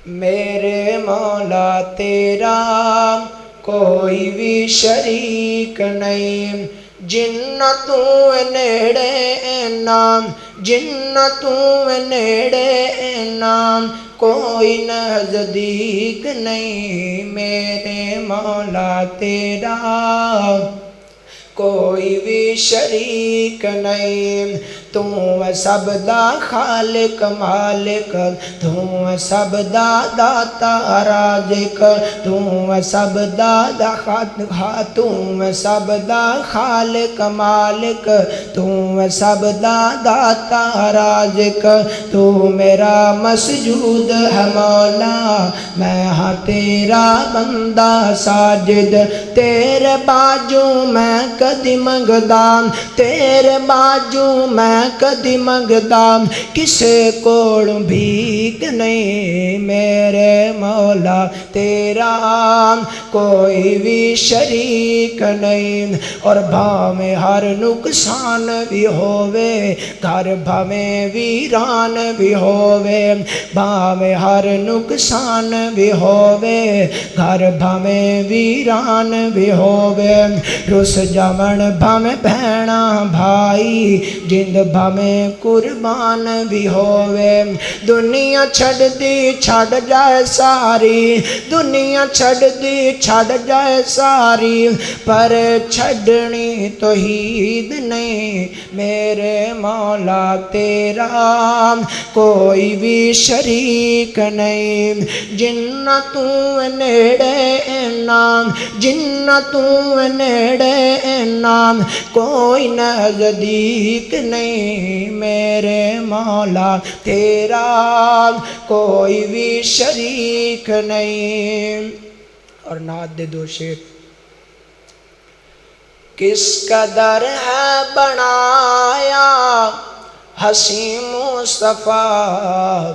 میرے مولا تیرا کوئی بھی شریک نہیں، جنتوں نیڑے نام، جنتوں نیڑے نام، کوئی نزدیک نہیں میرے مولا تیرا کوئی بھی شریک نہیں۔ تو سب دا خالق مالک، تو سب دا داتا رازق، تو سب دا تو سب دا خالق مالک، تو سب دا داتا رازق، تو میرا مسجود ہے مولا، میں ہاں تیرا بندہ ساجد، تیرے باجو میں کدی منگدا، تیرے باجو میں کدی منگدا، کسے کول بھیک نہیں میرے مولا تیرا کوئی بھی شریک نہیں۔ اور بھاویں ہر نقصان بھی ہووے، گھر بھاویں ویران بھی ہووے، بھاویں ہر نقصان بھی ہووے، گھر بھاویں ویران بھی ہووے، رس جمن بھاویں بھینا بھائی، جند بھاویں قربان بھی ہووے، دنیا چھڑ دی چھڑ جائے ساری، دنیا چھڑ دی چھڑ جائے ساری، پر چھڑنی توحید نہیں میرے مولا تیرا کوئی بھی شریک نہیں۔ جنتوں نیڑے نام، جنتوں نیڑے نام، کوئی نزدیک نہیں میرے مولا تیرا کوئی بھی شریک نہیں۔ اور نعت دے دو شعر۔ کس قدر ہے بنایا حسین مصطفیٰ،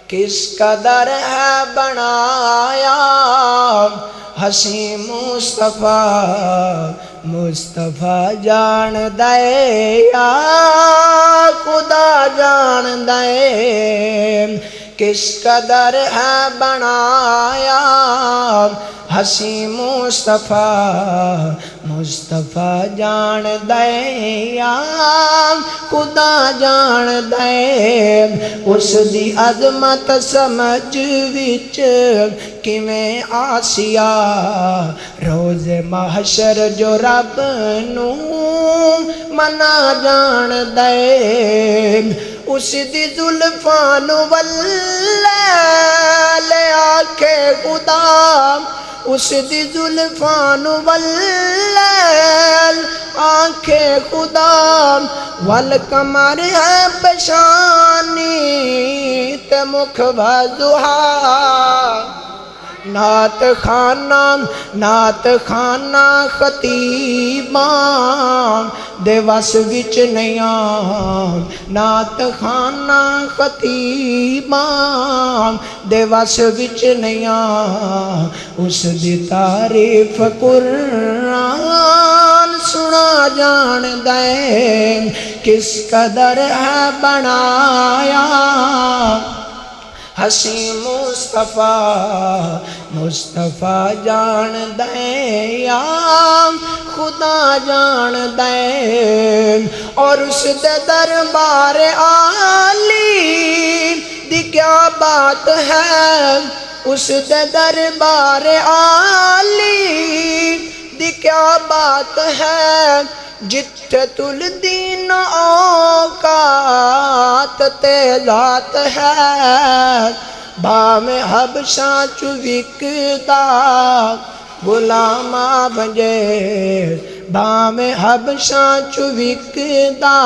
کس قدر ہے بنایا حسین مصطفیٰ، مصطفیٰ جان دے یا خدا جان دے، کس قدر ہے بنایا حسین مصطفیٰ، مصطفیٰ جان دے یا خدا جان دے، اس دی عظمت سمجھ وچ کیویں آسیا، روز محشر جو رب نو منا جان دے، اس دی زلفاں نو واللیل آکھے خدا، اس دی زلفاں نو واللیل آنکھے خدا، والقمر ہے پشانی تے مکھ بضحا، نعت خانہ، نعت خانہ خطیباں دے وس وچ نہیں آن، نعت خانہ خطیباں دے وس وچ نہیں آن، اس دی تعریف قرآن سنا جان دے، کس قدر ہے بنایا حسین مصطفیٰ، مصطفیٰ جان دے یا خدا جان دے، اور اس دے دربار عالی دی کیا بات ہے، اس دے دربار عالی دی کیا بات ہے، جتھے تل دین اوقات تے ذات ہے، بھاویں حبشاں چ وکدا غلاماں بنجے، بھاویں حبشاں چ وکدا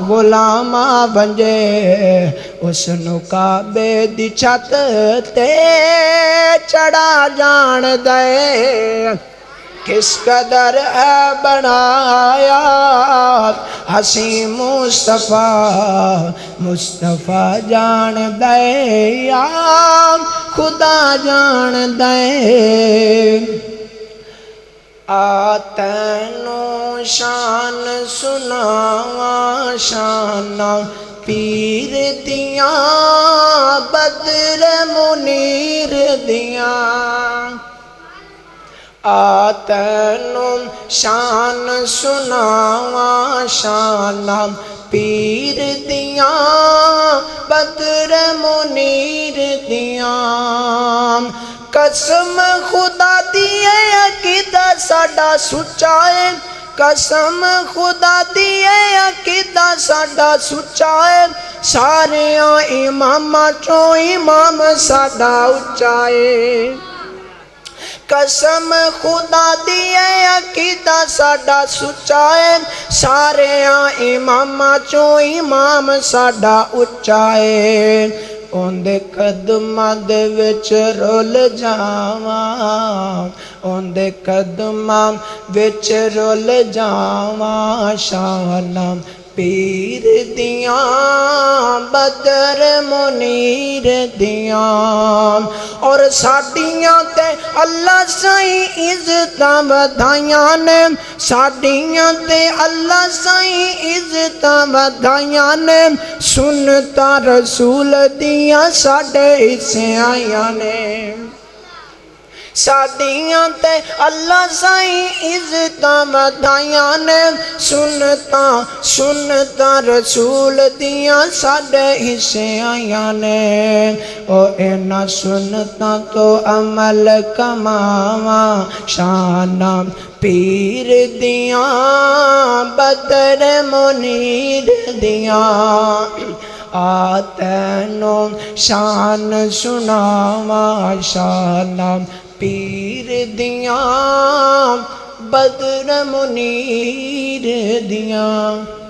غلاماں بنجے، اس نو کعبے دی چھت تے چڑھا جان دے، کس قدر ہے بنایا حسین مصطفیٰ، مصطفیٰ جان دے یا خدا جان دے، تینوں شان سناواں شاناں پیر دیاں بدر منیر دیاں تینوں شان سناواں شاناں پیر دیاں بدر منیر دیاں قسم خدا دی ہے عقیدہ ساڈا سچا ہے قسم خدا دی ہے عقیدہ ساڈا سچا ہے ساریاں اماماں چوں امام ساڈا اچا ہے قسم خدا دی ہے عقیدہ ساڈا سچا ہے ساریاں اماماں چوں امام ساڈا اچا ہے اوندے قدماں دے وچ رول جاواں اوندے قدماں وچ رول جاواں شاناں پیر دیاں بدر منیر دیاں اور ساڈیاں تے اللہ سائیں عزتاں ودھائیاں نے ساڈیاں تے اللہ سائیں عزتاں ودھائیاں نے سنتا رسول دیاں ساڈے حصے آئیاں نے ساڈیاں تے اللہ سائیں عزتاں ودھائیاں نے سنتا رسول دیاں ساڈے حصے آئیاں نے او انہاں سنتاں تو عمل کماواں شاناں پیر دیاں بدر منیر دیاں تینوں شان سناواں شاناں پیر دیاں بدر منیر دیاں